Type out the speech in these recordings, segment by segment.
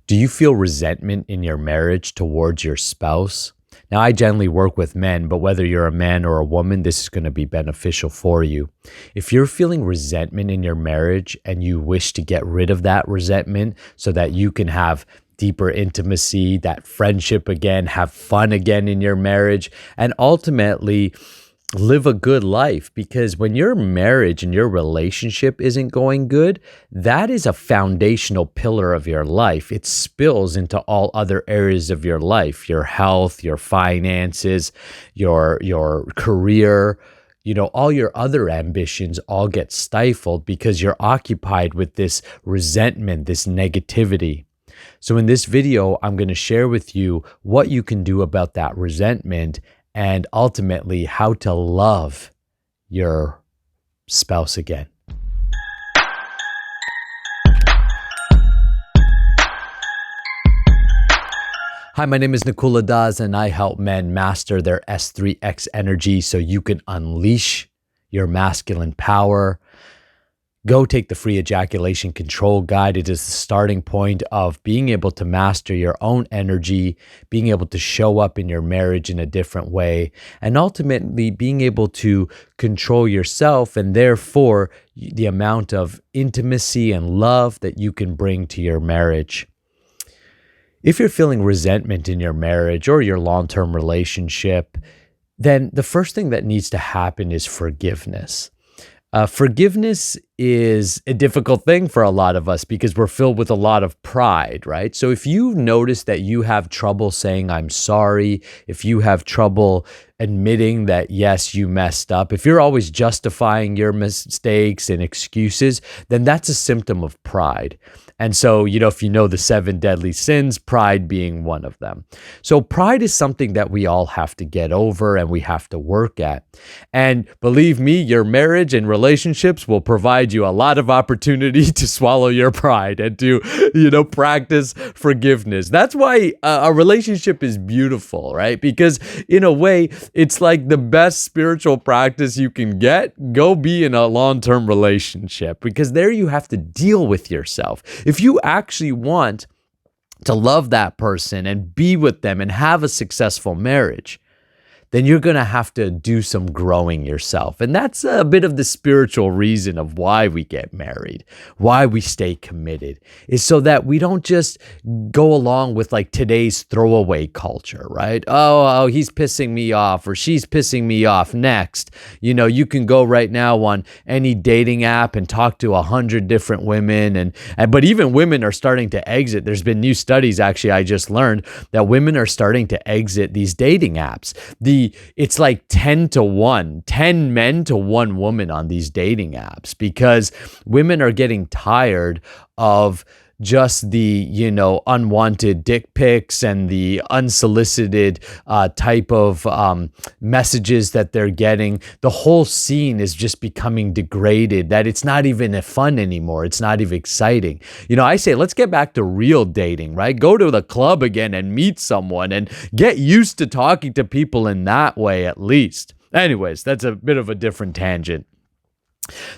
Do you feel resentment in your marriage towards your spouse? Now, I generally work with men, but whether you're a man or a woman, this is going to be beneficial for you. If you're feeling resentment in your marriage and you wish to get rid of that resentment so that you can have deeper intimacy, that friendship again, have fun again in your marriage, and ultimately live a good life, because when your marriage and your relationship isn't going good, that is a foundational pillar of your life. It spills into all other areas of your life, your health, your finances, your career, all your other ambitions all get stifled because you're occupied with this resentment, this negativity. So in this video, I'm going to share with you what you can do about that resentment and ultimately how to love your spouse again. Hi, my name is Nakula Das, and I help men master their S3X energy so you can unleash your masculine power. Go take the free ejaculation control guide. It is the starting point of being able to master your own energy, being able to show up in your marriage in a different way, and ultimately being able to control yourself and therefore the amount of intimacy and love that you can bring to your marriage. If you're feeling resentment in your marriage or your long-term relationship, then the first thing that needs to happen is forgiveness. Forgiveness is a difficult thing for a lot of us because we're filled with a lot of pride, right? So if you notice that you have trouble saying, I'm sorry, if you have trouble admitting that, yes, you messed up, if you're always justifying your mistakes and excuses, then that's a symptom of pride. And so, if you know the 7 deadly sins, pride being one of them. So pride is something that we all have to get over and we have to work at. And believe me, your marriage and relationships will provide you a lot of opportunity to swallow your pride and to, practice forgiveness. That's why a relationship is beautiful, right? Because in a way, it's like the best spiritual practice you can get. Go be in a long-term relationship, because there you have to deal with yourself. If you actually want to love that person and be with them and have a successful marriage, then you're going to have to do some growing yourself. And that's a bit of the spiritual reason of why we get married, why we stay committed, is so that we don't just go along with like today's throwaway culture, right? Oh, he's pissing me off or she's pissing me off. Next, you can go right now on any dating app and talk to 100 different women. But even women are starting to exit. There's been new studies, actually, I just learned that women are starting to exit these dating apps. It's like 10 to 1, 10 men to 1 woman on these dating apps, because women are getting tired of just the, unwanted dick pics and the unsolicited type of messages that they're getting. The whole scene is just becoming degraded, that it's not even fun anymore. It's not even exciting. I say, let's get back to real dating, right? Go to the club again and meet someone and get used to talking to people in that way, at least. Anyways, that's a bit of a different tangent.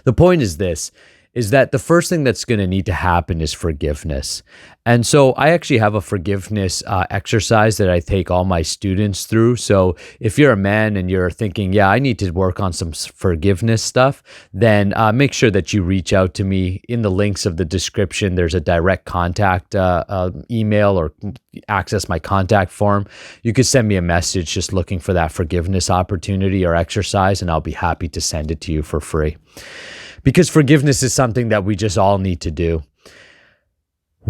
The point is this, is that the first thing that's going to need to happen is forgiveness. And so I actually have a forgiveness exercise that I take all my students through. So if you're a man and you're thinking, yeah, I need to work on some forgiveness stuff, then make sure that you reach out to me. In the links of the description, there's a direct contact email or access my contact form. You could send me a message just looking for that forgiveness opportunity or exercise, and I'll be happy to send it to you for free. Because forgiveness is something that we just all need to do.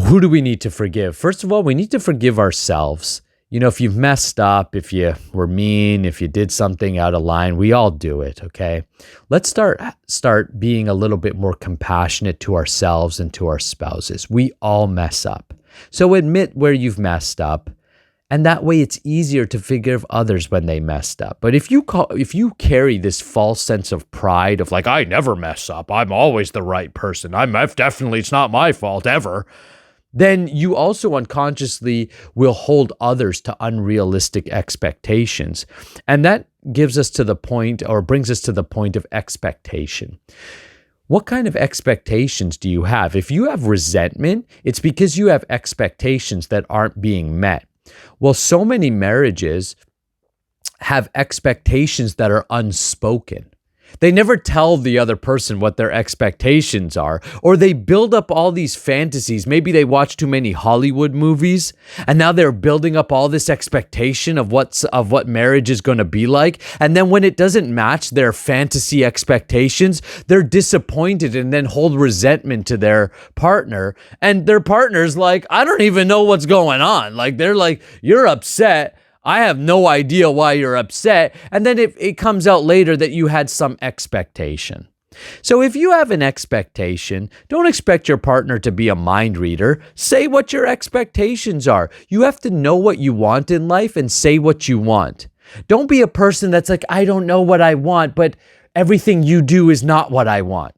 Who do we need to forgive? First of all, we need to forgive ourselves. If you've messed up, if you were mean, if you did something out of line, we all do it, okay? Let's start being a little bit more compassionate to ourselves and to our spouses. We all mess up. So admit where you've messed up. And that way it's easier to forgive others when they messed up. But if you carry this false sense of pride of like, I never mess up, I'm always the right person, it's not my fault ever, then you also unconsciously will hold others to unrealistic expectations. And that gives us to the point, or brings us to the point of expectation. What kind of expectations do you have? If you have resentment, it's because you have expectations that aren't being met. Well, so many marriages have expectations that are unspoken. They never tell the other person what their expectations are, or they build up all these fantasies. Maybe they watch too many Hollywood movies, and now they're building up all this expectation of what marriage is going to be like. And then when it doesn't match their fantasy expectations, they're disappointed and then hold resentment to their partner. And their partner's like, I don't even know what's going on. Like, they're like, you're upset. I have no idea why you're upset. And then it comes out later that you had some expectation. So if you have an expectation, don't expect your partner to be a mind reader. Say what your expectations are. You have to know what you want in life and say what you want. Don't be a person that's like, I don't know what I want, but everything you do is not what I want.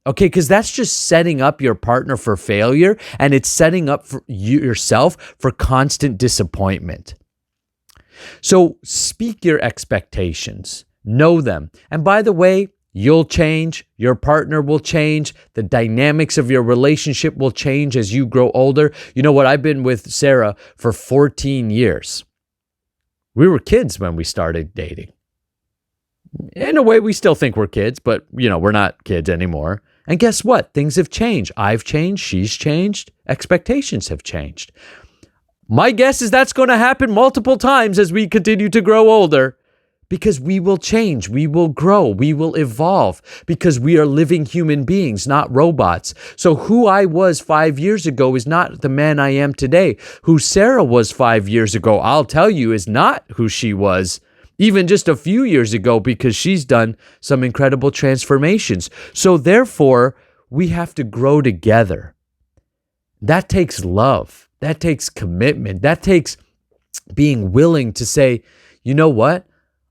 Okay, because that's just setting up your partner for failure, and it's setting up for yourself for constant disappointment. So speak your expectations, know them. And by the way, you'll change, your partner will change, the dynamics of your relationship will change as you grow older. You know what? I've been with Sarah for 14 years. We were kids when we started dating. In a way, we still think we're kids, but we're not kids anymore. And guess what? Things have changed. I've changed, she's changed, expectations have changed. My guess is that's going to happen multiple times as we continue to grow older, because we will change, we will grow, we will evolve, because we are living human beings, not robots. So who I was 5 years ago is not the man I am today. Who Sarah was 5 years ago, I'll tell you, is not who she was even just a few years ago, because she's done some incredible transformations. So therefore, we have to grow together. That takes love. That takes commitment. That takes being willing to say, you know what?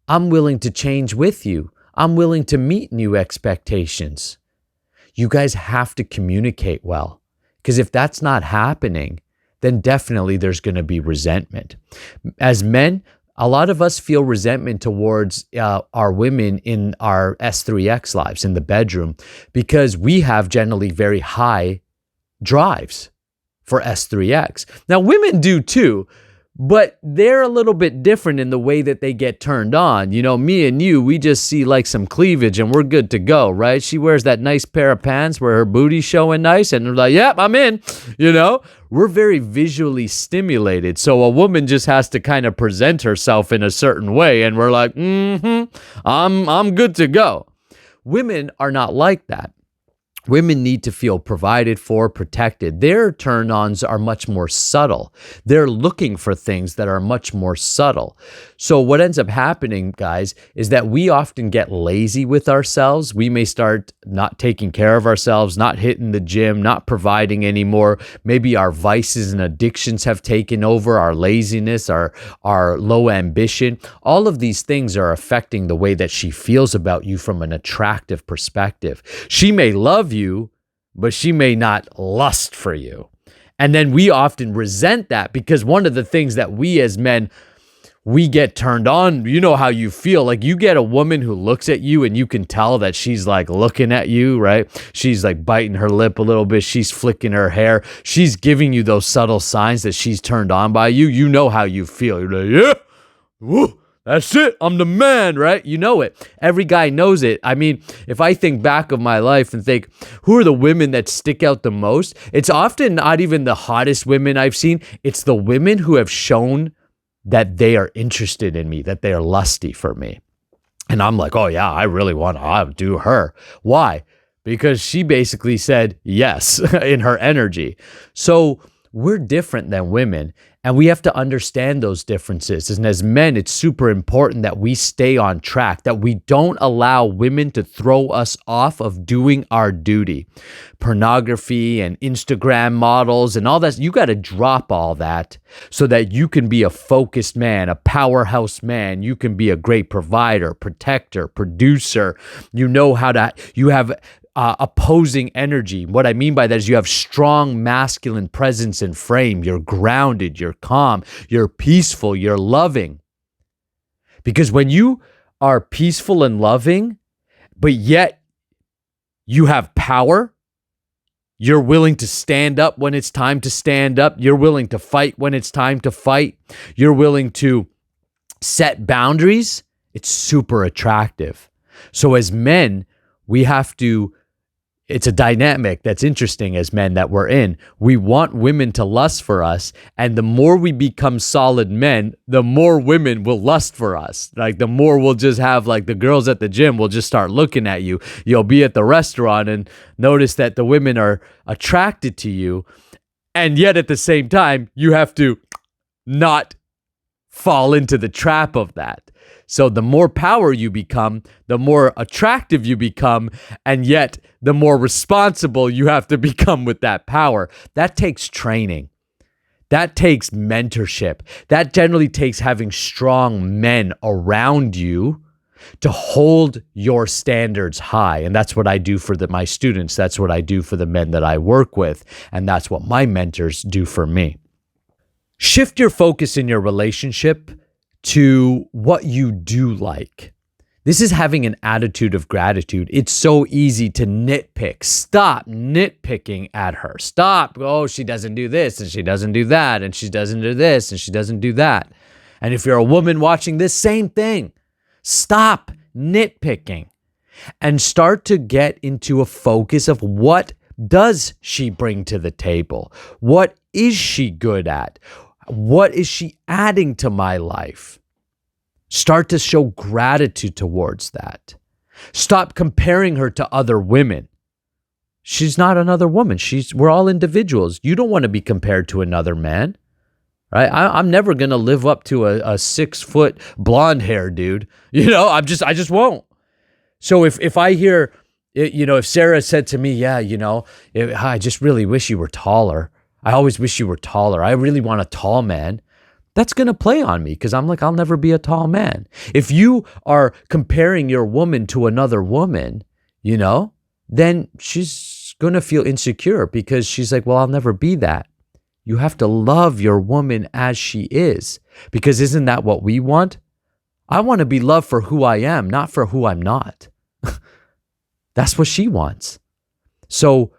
I'm willing to change with you. I'm willing to meet new expectations. You guys have to communicate well, because if that's not happening, then definitely there's going to be resentment. As men, a lot of us feel resentment towards our women in our S3X lives, in the bedroom, because we have generally very high drives for S3X. Now, women do too, but they're a little bit different in the way that they get turned on. Me and you, we just see like some cleavage and we're good to go, right? She wears that nice pair of pants where her booty's showing nice and we're like, yep, I'm in, We're very visually stimulated. So a woman just has to kind of present herself in a certain way and we're like, I'm good to go. Women are not like that. Women need to feel provided for, protected. Their turn-ons are much more subtle. They're looking for things that are much more subtle. So what ends up happening, guys, is that we often get lazy with ourselves. We may start not taking care of ourselves, not hitting the gym, not providing anymore. Maybe our vices and addictions have taken over, our laziness, our low ambition. All of these things are affecting the way that she feels about you from an attractive perspective. She may love you, but she may not lust for you. And then we often resent that, because one of the things that we as men, we get turned on. You know how you feel. Like, you get a woman who looks at you and you can tell that she's like looking at you, right? She's like biting her lip a little bit. She's flicking her hair. She's giving you those subtle signs that she's turned on by you. You know how you feel. You're like, yeah, woo. That's it. I'm the man, right? You know it. Every guy knows it. I mean, if I think back of my life and think, who are the women that stick out the most? It's often not even the hottest women I've seen. It's the women who have shown that they are interested in me, that they are lusty for me. And I'm like, oh yeah, I really want to outdo her. Why? Because she basically said yes in her energy. So we're different than women, and we have to understand those differences. And as men, it's super important that we stay on track, that we don't allow women to throw us off of doing our duty. Pornography and Instagram models and all that, you got to drop all that so that you can be a focused man, a powerhouse man. You can be a great provider, protector, producer. You have opposing energy. What I mean by that is you have strong masculine presence and frame. You're grounded, you're calm, you're peaceful, you're loving. Because when you are peaceful and loving, but yet You have power. You're willing to stand up when it's time to stand up. You're willing to fight when it's time to fight. You're willing to set boundaries. It's super attractive. So as men, we have to, it's a dynamic that's interesting as men that we're in. We want women to lust for us. And the more we become solid men, the more women will lust for us. Like the more we'll just have, like, the girls at the gym will just start looking at you. You'll be at the restaurant and notice that the women are attracted to you. And yet at the same time, you have to not fall into the trap of that. So the more power you become, the more attractive you become, and yet the more responsible you have to become with that power. That takes training. That takes mentorship. That generally takes having strong men around you to hold your standards high. And that's what I do for my students. That's what I do for the men that I work with. And that's what my mentors do for me. Shift your focus in your relationship to what you do like. This is having an attitude of gratitude. It's so easy to nitpick. Stop nitpicking at her. Stop. Oh, she doesn't do this and she doesn't do that and she doesn't do this and she doesn't do that. And if you're a woman watching this, same thing. Stop nitpicking and start to get into a focus of what does she bring to the table? What is she good at? What is she adding to my life? Start to show gratitude towards that. Stop comparing her to other women. She's not another woman. We're all individuals. You don't want to be compared to another man, right? I'm never going to live up to a 6-foot blonde hair dude. I just won't. So if I hear, if Sarah said to me, yeah, I just really wish you were taller. I always wish you were taller. I really want a tall man. That's going to play on me because I'm like, I'll never be a tall man. If you are comparing your woman to another woman, then she's going to feel insecure because she's like, well, I'll never be that. You have to love your woman as she is, because isn't that what we want? I want to be loved for who I am, not for who I'm not. That's what she wants. So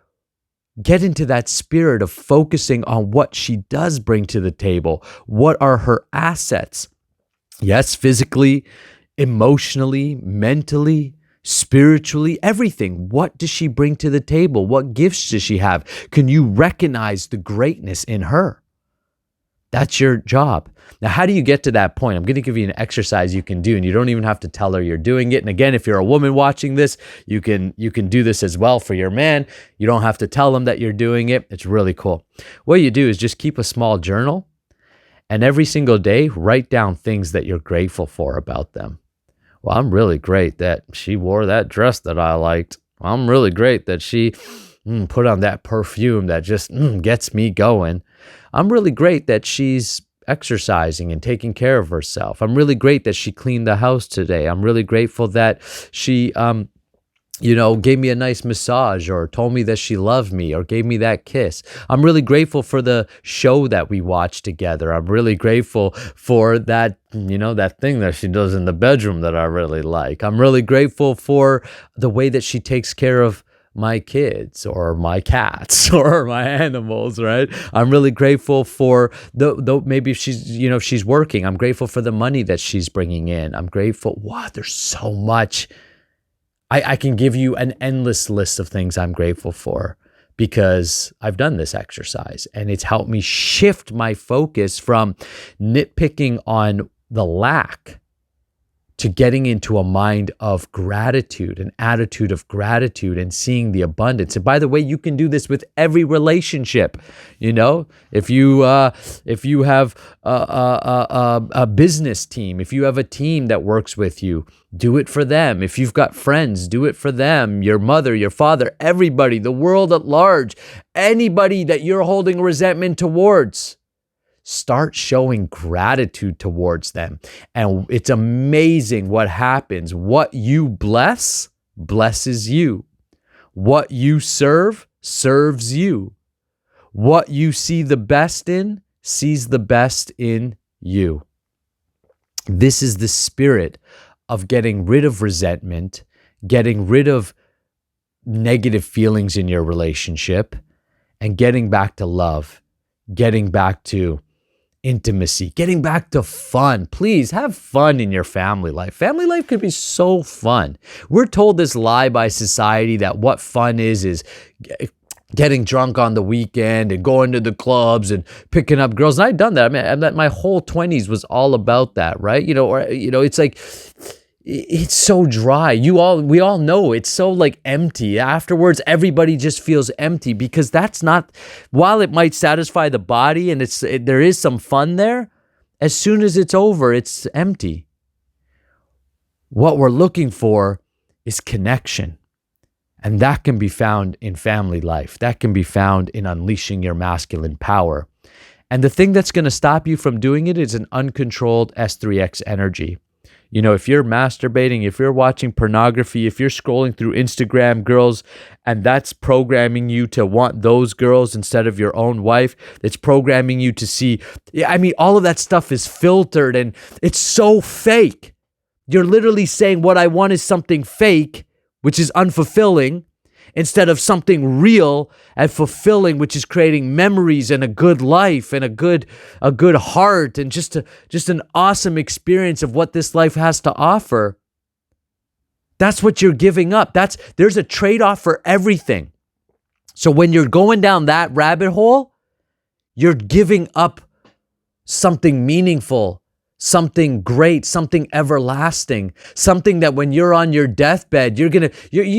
get into that spirit of focusing on what she does bring to the table. What are her assets? Yes, physically, emotionally, mentally, spiritually, everything. What does she bring to the table? What gifts does she have? Can you recognize the greatness in her? That's your job. Now, how do you get to that point? I'm going to give you an exercise you can do, and you don't even have to tell her you're doing it. And again, if you're a woman watching this, you can do this as well for your man. You don't have to tell him that you're doing it. It's really cool. What you do is just keep a small journal, and every single day, write down things that you're grateful for about them. Well, I'm really great that she wore that dress that I liked. I'm really great that she put on that perfume that just gets me going. I'm really great that she's exercising and taking care of herself. I'm really great that she cleaned the house today. I'm really grateful that she, gave me a nice massage or told me that she loved me or gave me that kiss. I'm really grateful for the show that we watched together. I'm really grateful for that, that thing that she does in the bedroom that I really like. I'm really grateful for the way that she takes care of my kids or my cats or my animals, right? I'm really grateful for maybe if she's working. I'm grateful for the money that she's bringing in. I'm grateful. Wow, there's so much. I can give you an endless list of things I'm grateful for because I've done this exercise and it's helped me shift my focus from nitpicking on the lack to getting into a mind of gratitude, an attitude of gratitude and seeing the abundance. And by the way, you can do this with every relationship. If you have a business team, if you have a team that works with you, do it for them. If you've got friends, do it for them. Your mother, your father, everybody, the world at large, anybody that you're holding resentment towards. Start showing gratitude towards them. And it's amazing what happens. What you bless, blesses you. What you serve, serves you. What you see the best in, sees the best in you. This is the spirit of getting rid of resentment, getting rid of negative feelings in your relationship and getting back to love, getting back to intimacy, getting back to fun. Please have fun in your family life. Family life could be so fun. We're told this lie by society that what fun is getting drunk on the weekend and going to the clubs and picking up girls. And I've done that. I mean, my whole 20s was all about that, right? It's like, it's so dry. We all know it's so like empty. Afterwards, everybody just feels empty because that's not, while it might satisfy the body and there is some fun there, as soon as it's over, it's empty. What we're looking for is connection. And that can be found in family life. That can be found in unleashing your masculine power. And the thing that's going to stop you from doing it is an uncontrolled S3X energy. If you're masturbating, if you're watching pornography, if you're scrolling through Instagram girls, and that's programming you to want those girls instead of your own wife, it's programming you to see, all of that stuff is filtered and it's so fake. You're literally saying what I want is something fake, which is unfulfilling, instead of something real and fulfilling, which is creating memories and a good life and a good heart and just an awesome experience of what this life has to offer. That's what you're giving up. There's a trade-off for everything. So when you're going down that rabbit hole, you're giving up something meaningful, something great, something everlasting, something that when you're on your deathbed, you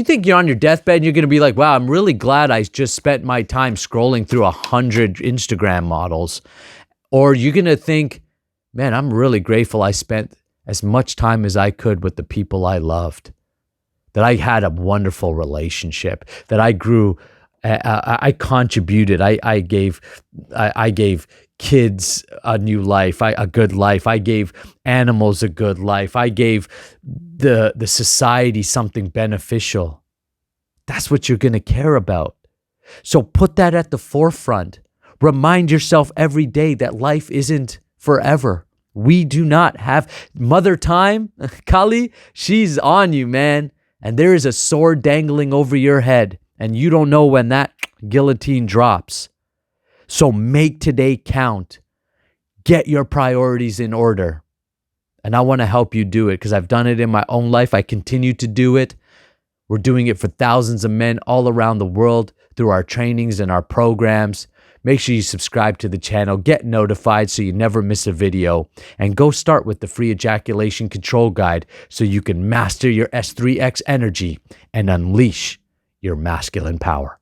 think you're on your deathbed and you're going to be like, wow, I'm really glad I just spent my time scrolling through 100 Instagram models. Or you're going to think, man, I'm really grateful I spent as much time as I could with the people I loved, that I had a wonderful relationship, that I grew, I contributed, I gave kids a new life, a good life. I gave animals a good life. I gave the society something beneficial. That's what you're going to care about. So put that at the forefront. Remind yourself every day that life isn't forever. We do not have Mother Time, Kali, she's on you, man. And there is a sword dangling over your head, and you don't know when that guillotine drops. So make today count. Get your priorities in order. And I want to help you do it because I've done it in my own life. I continue to do it. We're doing it for thousands of men all around the world through our trainings and our programs. Make sure you subscribe to the channel, get notified so you never miss a video, and go start with the free ejaculation control guide so you can master your S3X energy and unleash your masculine power.